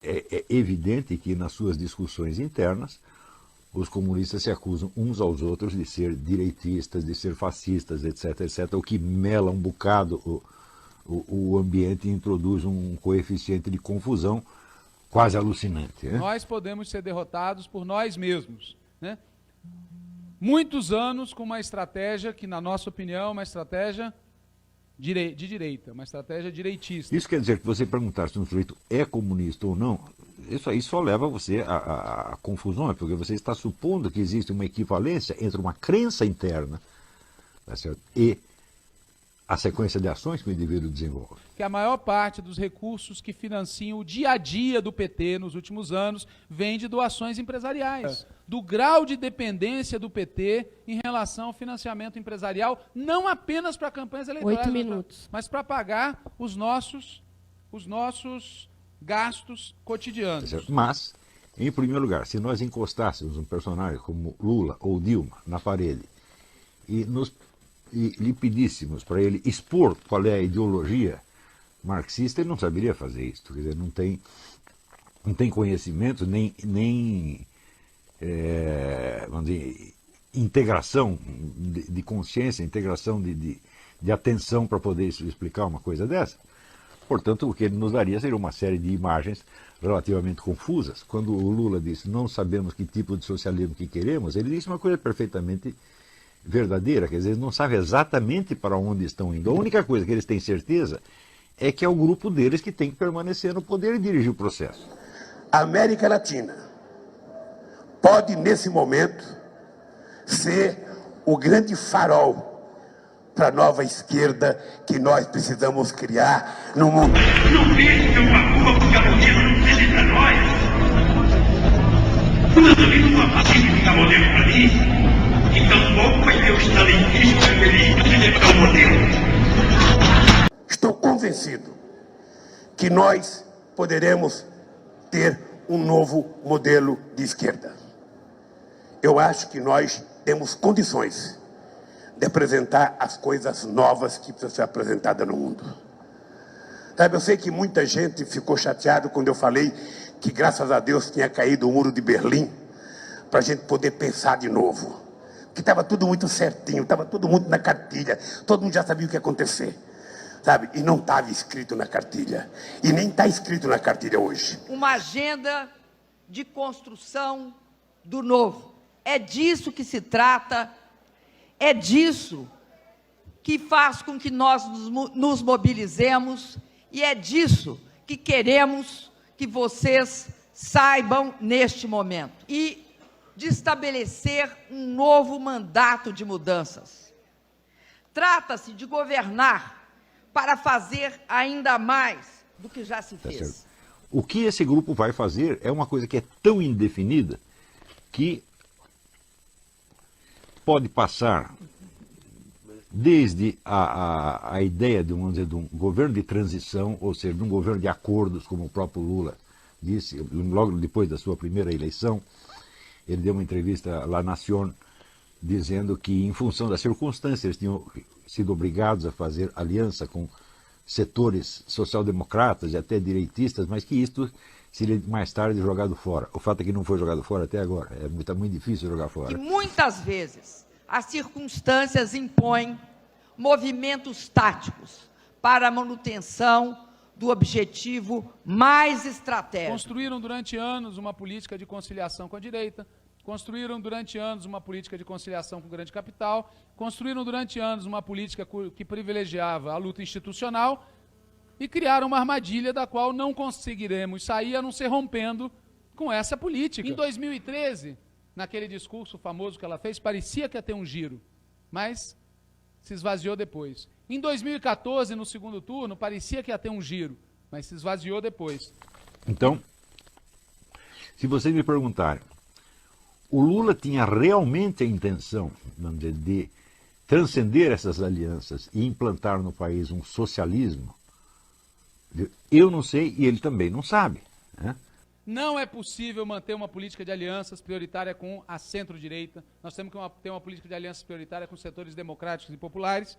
É evidente que nas suas discussões internas os comunistas se acusam uns aos outros de ser direitistas, de ser fascistas, etc, etc, o que mela um bocado o ambiente e introduz um coeficiente de confusão quase alucinante. Né? Nós podemos ser derrotados por nós mesmos, né? Muitos anos com uma estratégia que, na nossa opinião, é uma estratégia de direita, uma estratégia direitista. Isso quer dizer que você perguntar se um sujeito é comunista ou não, isso aí só leva você a confusões, porque você está supondo que existe uma equivalência entre uma crença interna, tá certo? E a sequência de ações que o indivíduo desenvolve. Que a maior parte dos recursos que financiam o dia a dia do PT nos últimos anos vem de doações empresariais. Do grau de dependência do PT em relação ao financiamento empresarial, não apenas para campanhas eleitorais, 8 minutos. mas para pagar os nossos gastos cotidianos. Tá, mas, em primeiro lugar, se nós encostássemos um personagem como Lula ou Dilma na parede e lhe pedíssemos para ele expor qual é a ideologia marxista, ele não saberia fazer isso. Quer dizer, não tem conhecimento, nem vamos dizer, integração de consciência, integração de atenção para poder explicar uma coisa dessa. Portanto, o que ele nos daria seria uma série de imagens relativamente confusas. Quando o Lula disse não sabemos que tipo de socialismo que queremos, ele disse uma coisa perfeitamente verdadeira, quer dizer, eles não sabem exatamente para onde estão indo. A única coisa que eles têm certeza é que é o grupo deles que tem que permanecer no poder e dirigir o processo. A América Latina pode, nesse momento, ser o grande farol para a nova esquerda que nós precisamos criar no mundo. Não vejo que é uma rua porque a modelo não serve para nós. Eu também não vou facilitar modelo para mim. E tampouco vai ter o stalinismo feliz para o modelo. Estou convencido que nós poderemos ter um novo modelo de esquerda. Eu acho que nós temos condições de apresentar as coisas novas que precisam ser apresentadas no mundo. Sabe, eu sei que muita gente ficou chateada quando eu falei que, graças a Deus, tinha caído o muro de Berlim para a gente poder pensar de novo. Que estava tudo muito certinho, estava todo mundo na cartilha, todo mundo já sabia o que ia acontecer, sabe? E não estava escrito na cartilha, e nem está escrito na cartilha hoje. Uma agenda de construção do novo. É disso que se trata, é disso que faz com que nós nos mobilizemos, e é disso que queremos que vocês saibam neste momento. E de estabelecer um novo mandato de mudanças. Trata-se de governar para fazer ainda mais do que já se fez. O que esse grupo vai fazer é uma coisa que é tão indefinida que pode passar desde a ideia de, vamos dizer, de um governo de transição, ou seja, de um governo de acordos, como o próprio Lula disse, logo depois da sua primeira eleição. Ele deu uma entrevista à La Nación dizendo que, em função das circunstâncias, eles tinham sido obrigados a fazer aliança com setores social-democratas e até direitistas, mas que isto seria mais tarde jogado fora. O fato é que não foi jogado fora até agora. Está muito difícil jogar fora. E muitas vezes as circunstâncias impõem movimentos táticos para a manutenção do objetivo mais estratégico. Construíram durante anos uma política de conciliação com a direita, construíram durante anos uma política de conciliação com o grande capital, construíram durante anos uma política que privilegiava a luta institucional e criaram uma armadilha da qual não conseguiremos sair a não ser rompendo com essa política. Em 2013, naquele discurso famoso que ela fez, parecia que ia ter um giro, mas se esvaziou depois. Em 2014, no segundo turno, parecia que ia ter um giro, mas se esvaziou depois. Então, se vocês me perguntarem, o Lula tinha realmente a intenção, vamos dizer, de transcender essas alianças e implantar no país um socialismo? Eu não sei e ele também não sabe, né? Não é possível manter uma política de alianças prioritária com a centro-direita. Nós temos que ter uma política de alianças prioritária com setores democráticos e populares.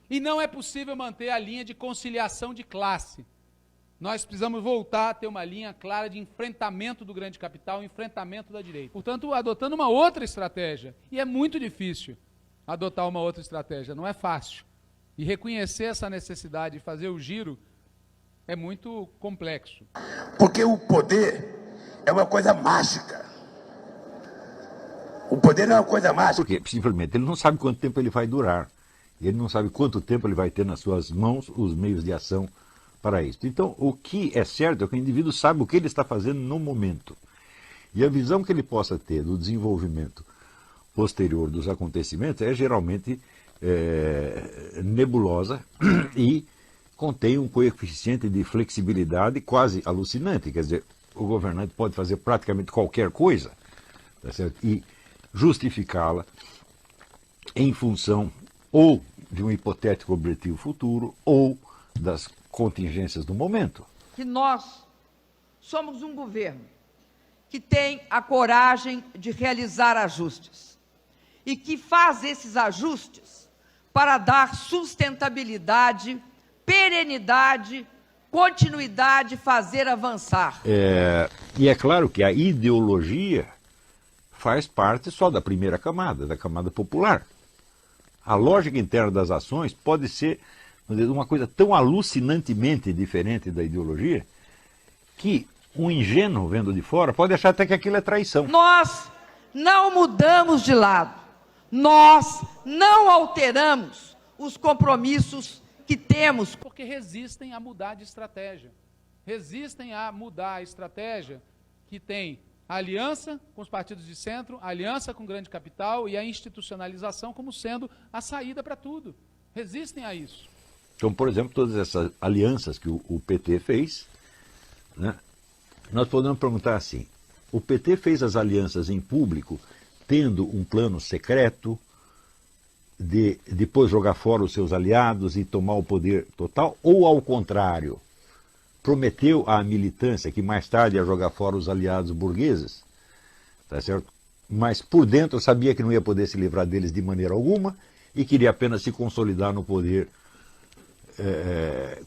E não é possível manter a linha de conciliação de classe Nós precisamos voltar a ter uma linha clara de enfrentamento do grande capital, enfrentamento da direita. Portanto, adotando uma outra estratégia. E é muito difícil adotar uma outra estratégia, não é fácil. E reconhecer essa necessidade de fazer o giro é muito complexo. Porque o poder é uma coisa mágica. O poder não é uma coisa mágica. Porque simplesmente ele não sabe quanto tempo ele vai durar. Ele não sabe quanto tempo ele vai ter nas suas mãos os meios de ação para isso. Então, o que é certo é que o indivíduo sabe o que ele está fazendo no momento. E a visão que ele possa ter do desenvolvimento posterior dos acontecimentos é geralmente nebulosa e contém um coeficiente de flexibilidade quase alucinante. Quer dizer, o governante pode fazer praticamente qualquer coisa, tá certo? E justificá-la em função ou de um hipotético objetivo futuro ou das contingências do momento. Que nós somos um governo que tem a coragem de realizar ajustes e que faz esses ajustes para dar sustentabilidade, perenidade, continuidade, fazer avançar. E é claro que a ideologia faz parte só da primeira camada, da camada popular. A lógica interna das ações pode ser uma coisa tão alucinantemente diferente da ideologia que um ingênuo vendo de fora pode achar até que aquilo é traição. Nós não mudamos de lado, nós não alteramos os compromissos que temos. Porque resistem a mudar de estratégia. Resistem a mudar a estratégia que tem a aliança com os partidos de centro, a aliança com o grande capital e a institucionalização como sendo a saída para tudo. Resistem a isso. Então, por exemplo, todas essas alianças que o PT fez, né, nós podemos perguntar assim, o PT fez as alianças em público tendo um plano secreto de depois jogar fora os seus aliados e tomar o poder total, ou ao contrário, prometeu à militância que mais tarde ia jogar fora os aliados burgueses, tá certo? Mas por dentro sabia que não ia poder se livrar deles de maneira alguma e queria apenas se consolidar no poder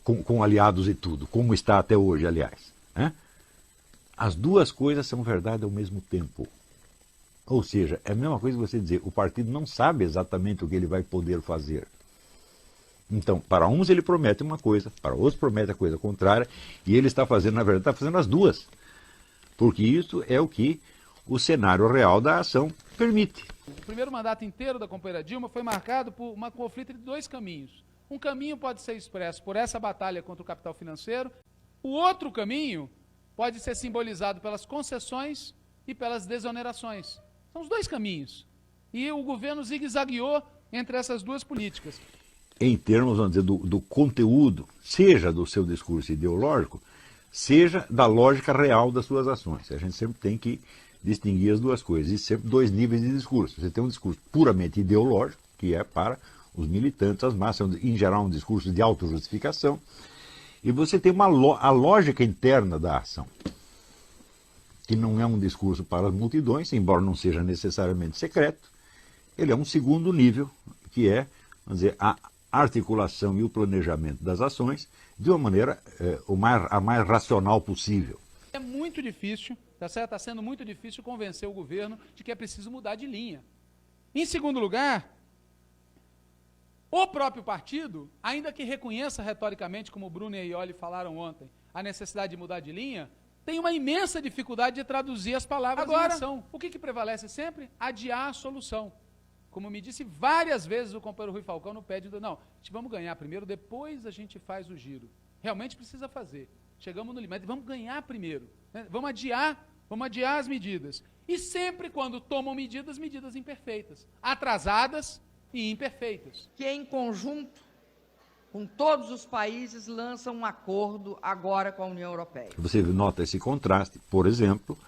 com aliados e tudo, como está até hoje, aliás. Né? As duas coisas são verdade ao mesmo tempo. Ou seja, é a mesma coisa que você dizer, o partido não sabe exatamente o que ele vai poder fazer. Então, para uns ele promete uma coisa, para outros promete a coisa contrária, e ele está fazendo, na verdade, está fazendo as duas. Porque isso é o que o cenário real da ação permite. O primeiro mandato inteiro da companheira Dilma foi marcado por uma conflito de dois caminhos. Um caminho pode ser expresso por essa batalha contra o capital financeiro, o outro caminho pode ser simbolizado pelas concessões e pelas desonerações. São os dois caminhos. E o governo zigue-zagueou entre essas duas políticas. Em termos, vamos dizer, do conteúdo, seja do seu discurso ideológico, seja da lógica real das suas ações. A gente sempre tem que distinguir as duas coisas. E sempre dois níveis de discurso. Você tem um discurso puramente ideológico, que é para os militantes, as massas, em geral um discurso de autojustificação, e você tem a lógica interna da ação, que não é um discurso para as multidões, embora não seja necessariamente secreto, ele é um segundo nível, que é, vamos dizer, a articulação e o planejamento das ações de uma maneira a mais racional possível. É muito difícil, tá certo? Está sendo muito difícil convencer o governo de que é preciso mudar de linha. Em segundo lugar, o próprio partido, ainda que reconheça retoricamente, como o Bruno e a Ioli falaram ontem, a necessidade de mudar de linha, tem uma imensa dificuldade de traduzir as palavras em ação. O que prevalece sempre? Adiar a solução. Como me disse várias vezes o companheiro Rui Falcão no pé de... Não, vamos ganhar primeiro, depois a gente faz o giro. Realmente precisa fazer. Chegamos no limite, vamos ganhar primeiro. Né? Vamos adiar as medidas. E sempre quando tomam medidas imperfeitas, atrasadas e imperfeitas. Que em conjunto, com todos os países, lançam um acordo agora com a União Europeia. Você nota esse contraste, por exemplo,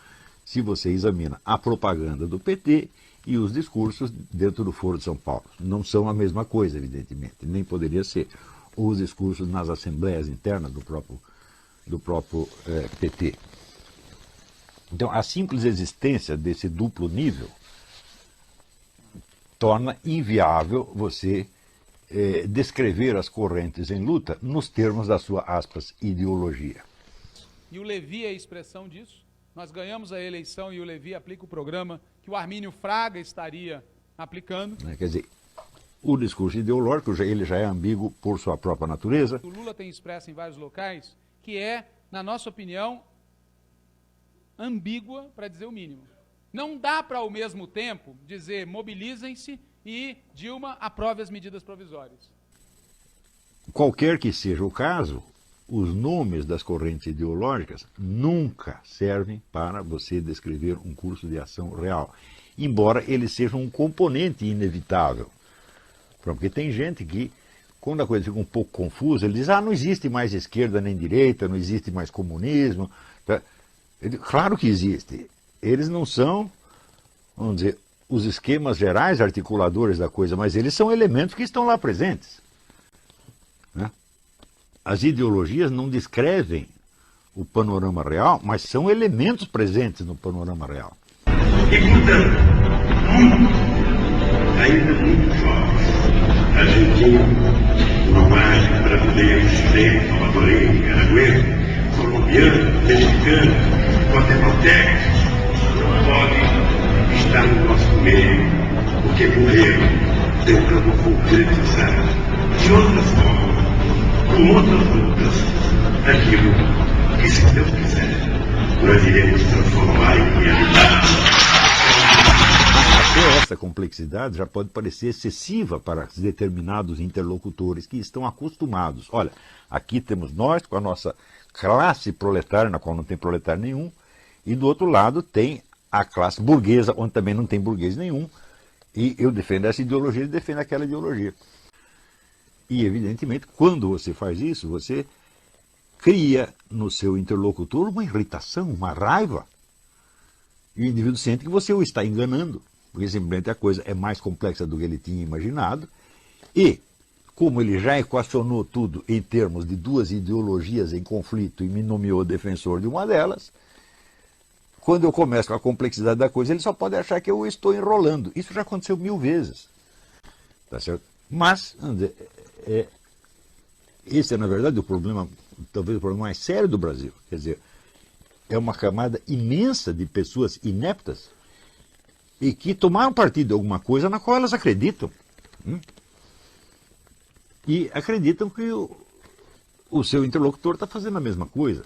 se você examina a propaganda do PT e os discursos dentro do Foro de São Paulo. Não são a mesma coisa, evidentemente, nem poderia ser. Os discursos nas assembleias internas do próprio PT. Então, a simples existência desse duplo nível torna inviável você descrever as correntes em luta nos termos da sua, aspas, ideologia. e o Levi é a expressão disso. Nós ganhamos a eleição e o Levi aplica o programa que o Armínio Fraga estaria aplicando. Quer dizer, o discurso ideológico ele já é ambíguo por sua própria natureza. O Lula tem expresso em vários locais que é, na nossa opinião, ambígua, para dizer o mínimo. Não dá para, ao mesmo tempo, dizer mobilizem-se e Dilma aprove as medidas provisórias. Qualquer que seja o caso, os nomes das correntes ideológicas nunca servem para você descrever um curso de ação real, embora eles sejam um componente inevitável. Porque tem gente que, quando a coisa fica um pouco confusa, ele diz, não existe mais esquerda nem direita, não existe mais comunismo. Claro que existe. Eles não são, vamos dizer, os esquemas gerais articuladores da coisa, mas eles são elementos que estão lá presentes. As ideologias não descrevem o panorama real, mas são elementos presentes no panorama real. E, portanto, ainda muito jovens, argentino, uruguaio, brasileiro, chileno, salvadorenho, aragueiro, colombiano, mexicano, guatemalteco, não podem estar no nosso meio, porque morreram tentando concretizar de outra forma, com outras lutas, aquilo que, se Deus quiser, nós iremos transformar em realidade. Até essa complexidade já pode parecer excessiva para determinados interlocutores que estão acostumados. Olha, aqui temos nós com a nossa classe proletária, na qual não tem proletário nenhum, e do outro lado tem a classe burguesa, onde também não tem burguês nenhum, e eu defendo essa ideologia e defendo aquela ideologia. E, evidentemente, quando você faz isso, você cria no seu interlocutor uma irritação, uma raiva. E o indivíduo sente que você o está enganando, porque simplesmente a coisa é mais complexa do que ele tinha imaginado. E, como ele já equacionou tudo em termos de duas ideologias em conflito e me nomeou defensor de uma delas, quando eu começo com a complexidade da coisa, ele só pode achar que eu estou enrolando. Isso já aconteceu 1000 vezes. Tá certo? Mas, esse é, na verdade, o problema, talvez o problema mais sério do Brasil. Quer dizer, é uma camada imensa de pessoas ineptas e que tomaram partido de alguma coisa na qual elas acreditam. E acreditam que o seu interlocutor está fazendo a mesma coisa.